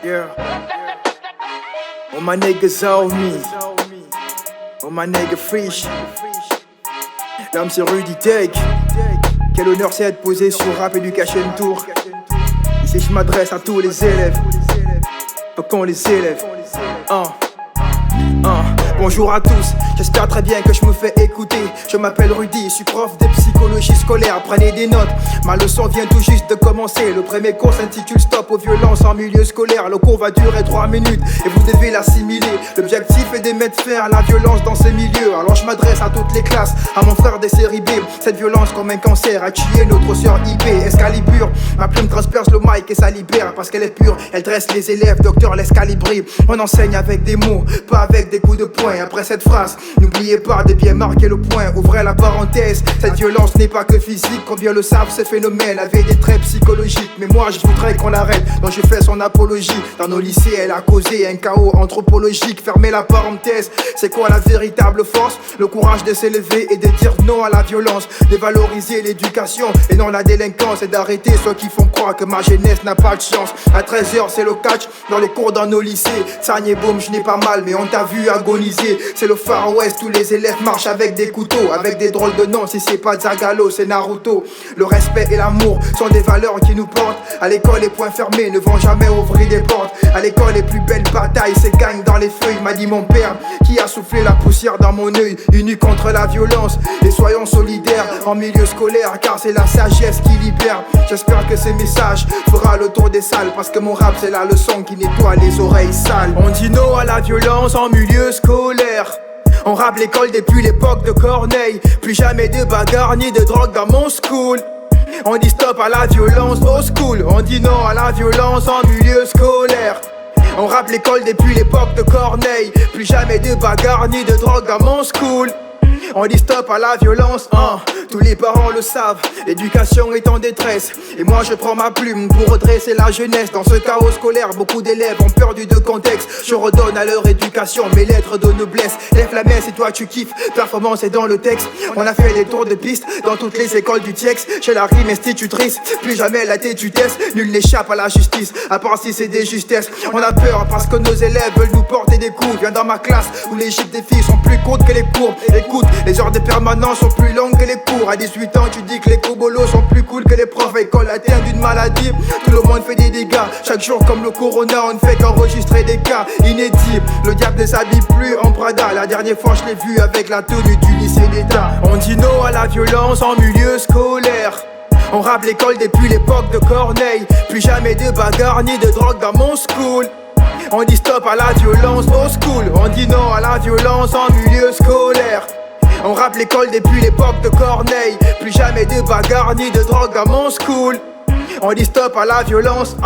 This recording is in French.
Yeah. All my niggas owe me. All my niggas friche. L'homme c'est Rudy Take. Quel honneur c'est de poser sur Rap Education Tour. Ici je m'adresse à tous les élèves. Pas qu'on les élève. Bonjour à tous, j'espère très bien que je me fais écouter. Je m'appelle Rudy, je suis prof de psychologie scolaire. Prenez des notes, ma leçon vient tout juste de commencer. Le premier cours s'intitule Stop aux violences en milieu scolaire. Le cours va durer 3 minutes et vous devez l'assimiler. L'objectif est de mettre fin à la violence dans ces milieux. Alors je m'adresse à toutes les classes, à mon frère des séries B. Cette violence comme un cancer a tué notre sœur IP. Excalibur, ma plume transperce le mic et ça libère. Parce qu'elle est pure, elle dresse les élèves, docteur laisse calibrer. On enseigne avec des mots, pas avec des coups de poing. Après cette phrase, n'oubliez pas de bien marquer le point. Ouvrez la parenthèse, cette violence n'est pas que physique. Combien le savent, ce phénomène avait des traits psychologiques. Mais moi je voudrais qu'on l'arrête, donc je fais son apologie. Dans nos lycées, elle a causé un chaos anthropologique. Fermez la parenthèse, c'est quoi la véritable force? Le courage de s'élever et de dire non à la violence. De valoriser l'éducation et non la délinquance. Et d'arrêter ceux qui font croire que ma jeunesse n'a pas de chance. À 13h c'est le catch dans les cours dans nos lycées. Sagne boum, je n'ai pas mal mais on t'a vu agoniser. C'est le Far West, tous les élèves marchent avec des couteaux, avec des drôles de noms. Si c'est pas Zagalo, c'est Naruto. Le respect et l'amour sont des valeurs qui nous portent. À l'école, les poings fermés ne vont jamais ouvrir des portes. À l'école, les plus belles batailles se gagnent dans les feuilles, m'a dit mon père, qui a soufflé la poussière dans mon œil. Unis contre la violence et soyons solidaires en milieu scolaire, car c'est la sagesse qui libère. J'espère que ce message fera le tour des salles, parce que mon rap c'est la leçon qui nettoie les oreilles sales. On dit non à la violence en milieu scolaire. On rappe l'école depuis l'époque de Corneille. Plus jamais de bagarre ni de drogue dans mon school. On dit stop à la violence au school. On dit non à la violence en milieu scolaire. On rappe l'école depuis l'époque de Corneille. Plus jamais de bagarre ni de drogue dans mon school. On dit stop à la violence, tous les parents le savent, l'éducation est en détresse. Et moi je prends ma plume pour redresser la jeunesse. Dans ce chaos scolaire, beaucoup d'élèves ont perdu de contexte. Je redonne à leur éducation mes lettres de noblesse. Lève la main si toi tu kiffes, performance est dans le texte. On a fait des tours de piste dans toutes les écoles du TIEX. Chez la rime institutrice, plus jamais la tétutesse. Nul n'échappe à la justice, à part si c'est des justesses. On a peur parce que nos élèves veulent nous porter des coups. Viens dans ma classe où les gifs des filles sont plus courtes que les cours. Écoute, les heures de permanence sont plus longues que les cours. À 18 ans tu dis que les cobolos sont plus cool que les profs. École atteinte d'une maladie, tout le monde fait des dégâts. Chaque jour comme le corona, on ne fait qu'enregistrer des cas inédits. Le diable ne s'habille plus en Prada. La dernière fois je l'ai vu avec la tenue du lycée d'État. On dit non à la violence en milieu scolaire. On rappe l'école depuis l'époque de Corneille. Plus jamais de bagarre ni de drogue dans mon school. On dit stop à la violence au school. On dit non à la violence en milieu scolaire. On rappe l'école depuis l'époque de Corneille. Plus jamais de bagarre ni de drogue dans mon school. On dit stop à la violence,